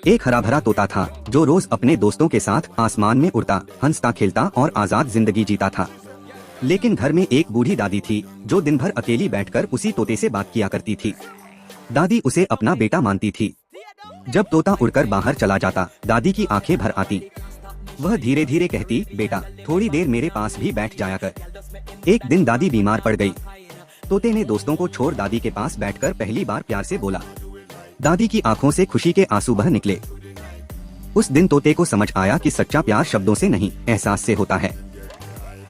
एक हरा भरा तोता था जो रोज अपने दोस्तों के साथ आसमान में उड़ता, हंसता, खेलता और आजाद जिंदगी जीता था। लेकिन घर में एक बूढ़ी दादी थी जो दिन भर अकेली बैठकर उसी तोते से बात किया करती थी। दादी उसे अपना बेटा मानती थी। जब तोता उड़कर बाहर चला जाता, दादी की आंखें भर आती। वह धीरे धीरे कहती, बेटा थोड़ी देर मेरे पास भी बैठ जाया कर। एक दिन दादी बीमार पड़ गई। तोते ने दोस्तों को छोड़ दादी के पास बैठकर पहली बार प्यार से बोला। दादी की आंखों से खुशी के आंसू बह निकले। उस दिन तोते को समझ आया कि सच्चा प्यार शब्दों से नहीं, एहसास से होता है।